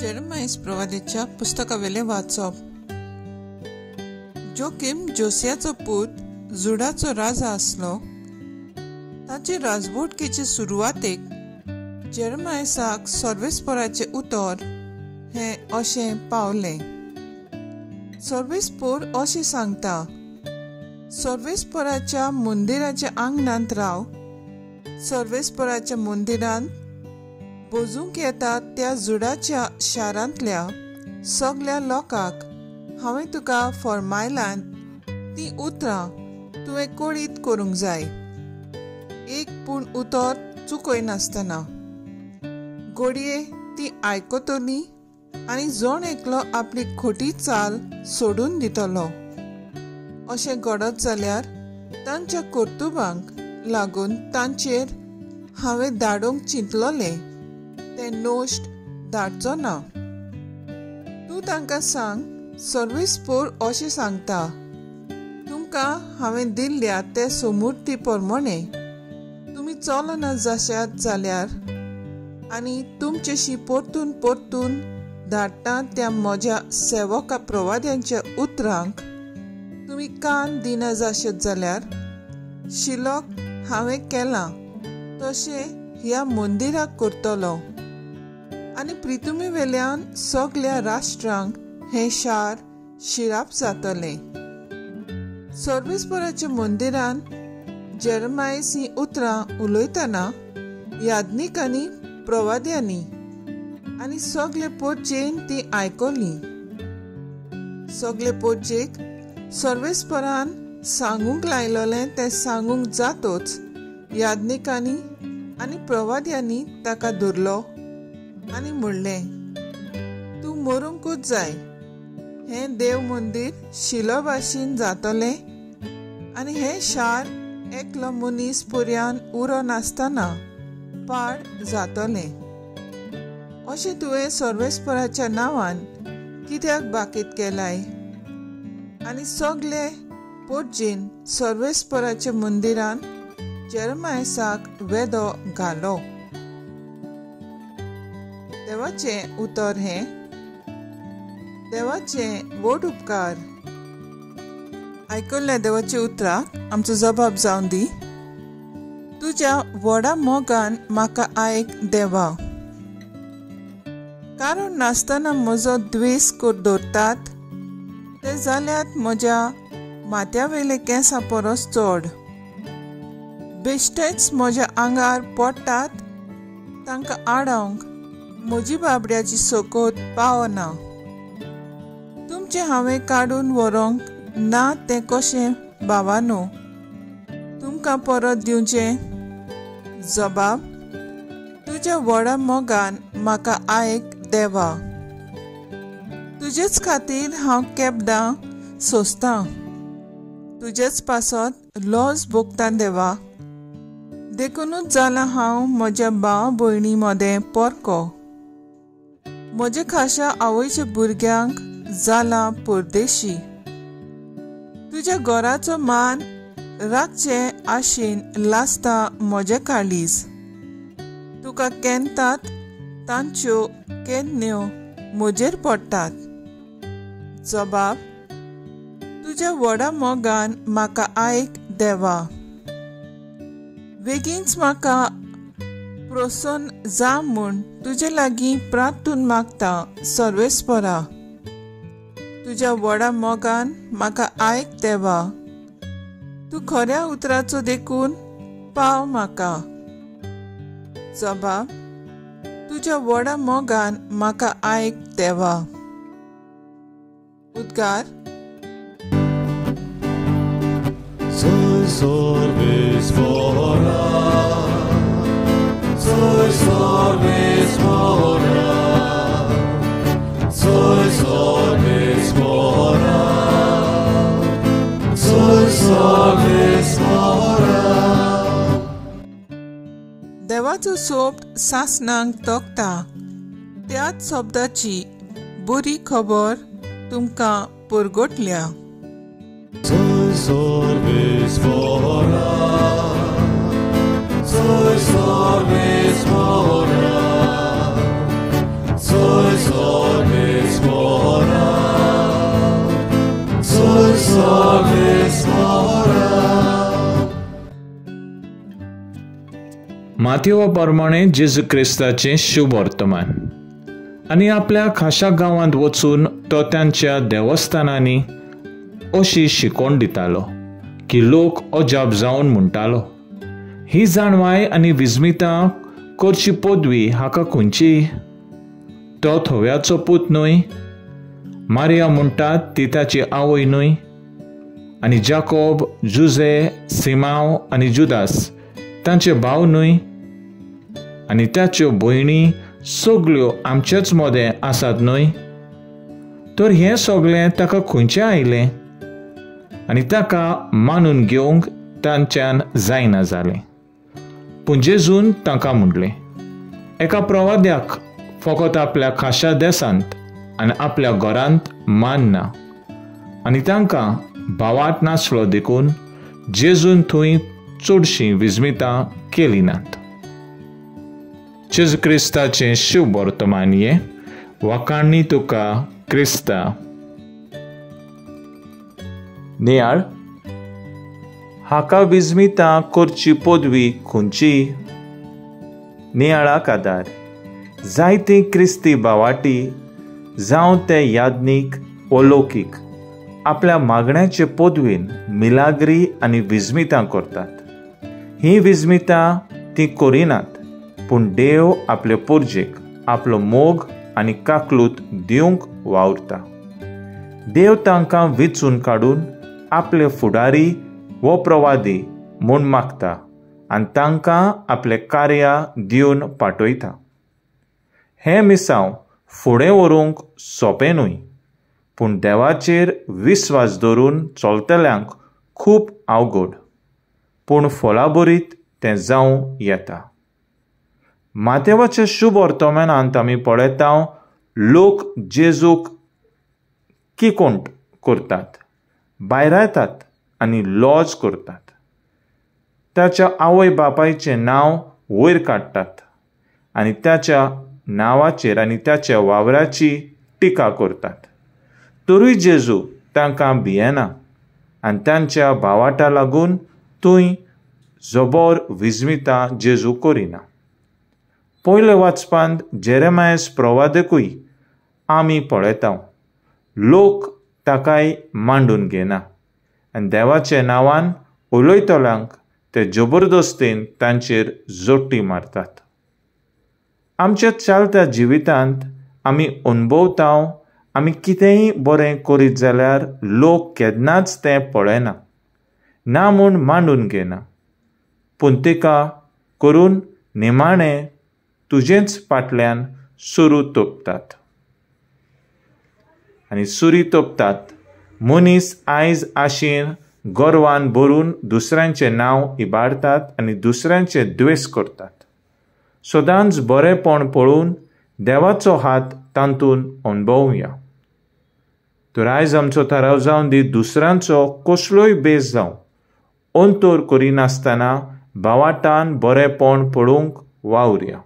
Jeremiah प्रवादीच्या पुस्तकावेले वाचप. जोखीम जोसियाचो पूत जुडाचो राजा आसलो. ताचे राजवटकेचे सुरवातेक जेरेमायाक सर्वेस्पराचे उतर हे अशे पावले. सर्वेस्पर अशे सांगता, सर्वेस्पराच्या मंदिराच्या आंगणांत राव. सर्वेस्पराच्या मंदिरांत बोजूंक येतात त्या जुडाच्या शारांतल्या सगळ्या लोकांक हांवें तुका फरमायलां ती उतरां तुवें कोडीत करूंक जाय. एक पूण उतर चुकय नासतना घडये ती आयकतली आनी जण एकलो आपली खोटी चाल सोडून दितलो. अशें घडत जाल्यार तांच्या कर्तुबांक लागून तांचेर हांवें धाडूंक चिंतलोलें ते नोश्ट धाडचो ना. तूं तांकां सांग, सर्वेस्पर अशें सांगता, तुमकां हांवें दिल्ल्या ते समृद्धी प्रमाणे तुमी चलना जाशात जाल्यार आनी तुमचेशी परतून परतून धाडटा त्या म्हज्या सेवका प्रवाद्यांच्या उतरांक तुमी कान दिना जाशत जाल्यार शिलोक हांवें केलां तशें ह्या मंदिराक करतलो आनी प्रितुमे वेल्यान सगळ्या राष्ट्रांक हे शार शिराप जातले. सर्वेस्पराच्या मंदिरान जेरेमाया उतरां उलयतना याज्ञिकांनी प्रवाद्यांनी आनी सगळे पोरचेन ती आयकली. सगळे पोरचेक सर्वेस्परान सांगूंक लायलोलें तें सांगूंक जातोच याज्ञिकांनी आनी प्रवाद्यांनी ताका धरलो आनी म्हणलें, तूं मरूंकूच जाय. हें देव मंदीर शिलो भाशेन जातलें आनी हें शार एकलो मनीस पर्यान उरो नासतना पाड जातलें. अशें तुवें सर्वेस्पराच्या नांवान कित्याक बाकीत केलाय? आनी सगळे पोरचेन सर्वेस्पराच्या मंदिरान जेरेमायाक वेदो घालो. देवाचें उतर हें. देवाचें व्हड उपकार. आयकल्ल्या देवाच्या उतराक आमचो जबाब जावन दी. तुज्या व्हडा मोगान म्हाका आयक देवा. कारण नासतना म्हजो द्वेस दवरतात ते जाल्यात म्हज्या माथ्यावेले केंसां परस चड. बेश्टेच म्हज्या आंगार पडटात, तांकां आडावंक म्हजी बाबड्याची सोकोत पावना. तुमचें हांवें काडून व्हरोंक ना तें कशें भावानो तुमकां परत दिवचें? जबाब. तुज्या व्हडा मोगान म्हाका आयक देवा. तुजेच खातीर हांव केबदां सोंसतां. तुजेच पासत लॉस भोगतां देवा. देखूनच जालां हांव म्हज्या भाव भयणी मदें परको. म्हज्या खाशा आवयच्या भुरग्यांक जाला परदेशी. तुज्या घराचो मान राखचे आशेन लासता म्हजें काळीज. तुका केन्तात तांच्यो केन्न्यो म्हजेर पडटात. जबाब. तुज्या व्हडा मोगान म्हाका आयक देवा. बेगीनच म्हाका प्रसन्न जा म्हूण तुजे लागीं प्रार्थून मागता सर्वेस्परा. तुज्या व्हडा मोगान म्हाका आयक देवा. तूं खऱ्या उतराचो देखून पाव म्हाका. जबाब. तुज्या व्हडा मोगान म्हाका आयक देवा. उद्गार. सर्वेस्परा, सर्वेस्परा, सर्वेस्परा, सर्वेस्परा. देवाचो सोब सासणांक तोखता. त्याच शब्दाची बरी खबर तुमकां परगटल्या. सर्वेस्परा, सर्वेस्परा, सर्वेस्परा. solis hora. माथेवा प्रमाणे जेजू क्रिस्ताचें शुभ वर्तमान. आनी आपल्या खाशा गांवांत वचून तो तांच्या देवस्थानांनी अशी शिकवण दितालो की लोक अजाप जावन म्हणटालो, ही जाणवाय आनी विस्मितां करची पदवी हाका खंयची? तो थव्याचो पूत न्हय? मारिया म्हणटात ती ताची आवय न्हय? आनी जाकोब, जुजे, सिमाव आनी जुदास तांचे भाव न्हय? आनी ताच्यो भयणी सगल्यो आमचेच मोदें आसात न्हय? तर हें सगळें ताका खंयचें आयलें? आनी ताका मानून घेवंक तांच्यान जायना जालें. पूण जेजून तांकां म्हणलें, एका प्रवाद्याक फकत आपल्या खाशा देसांत आनी आपल्या घरांत मान ना. आनी तांकां भावार्थ नासलो देखून जेजून थंय चडशीं विस्मितां केलीं नात. जेजू क्रिस्ताचें शुभ वर्तमान हें. वखाणी तुका क्रिस्ता. नियाळ. हाका विस्मितां करची पदवी खंयची? नियाळाक आदार. जायतीं क्रिस्ती भावाटी जावं ते याज्ञीक वा लौकीक आपल्या मागण्याचे पदवेन मिलाग्री आनी विस्मितां करतात. ही विस्मितां ती करिनात, पूण देव आपले पुर्जेक आपलो मोग आनी काकलूत दिवंक वावुरता. देव तांकां वेंचून काडून आपले फुडारी वो प्रवादी म्हूण मागता आनी तांकां आपले कार्या दिवन पाठयता. हें मिसांव फुडें व्हरूंक सोंपें न्हय, पूण देवाचेर विस्वास दवरून चलतल्यांक खूब अवघड, पूण फळाबरीत तें जावं येता. माथेवाच्या शुभ वर्तमानांत आमी पळयता लोक जेजूक किकोंट करतात, भायर येतात आनी लॉज करतात. ताच्या आवय बापायचें नांव वयर काडटात आनी ताच्या नांवाचेर आनी ताच्या वावराची टिका करतात. तरूय जेजू तांकां भियेना आनी तांच्या भावाटा लागून थंय जबर विस्मितां जेजू करिना. पयले वाचपांत जेरेमायस प्रवादकूय आमी पळयता लोक ताकाय मांडून घेना आनी देवाच्या नांवान उलयतल्यांक ते जबरदस्तीन तांचेर जोडटी मारतात. आमच्या चलत्या जिवितांत आमी अणभवता आमी कितेंय बरें करीत जाल्यार लोक केन्नाच तें पळयना ना म्हूण मांडून घेना, पूण तिका करून निमाणें तुजेच फाटल्यान सुरू तोपतात. आनी सुरी तोपतात. मनीस आयज आशेन गर्वान भरून दुसऱ्यांचें नांव इबाडतात आनी दुसऱ्यांचे द्वेस करतात. सदांच बरेंपण पळोवन देवाचो हात तांतून अणभवुया. तर आयज आमचो थाराव जावन दी दुसऱ्यांचो कसलोय बेस जावं अंतर करिनासतना भावाटान बरेंपण पळोवंक वावुरया.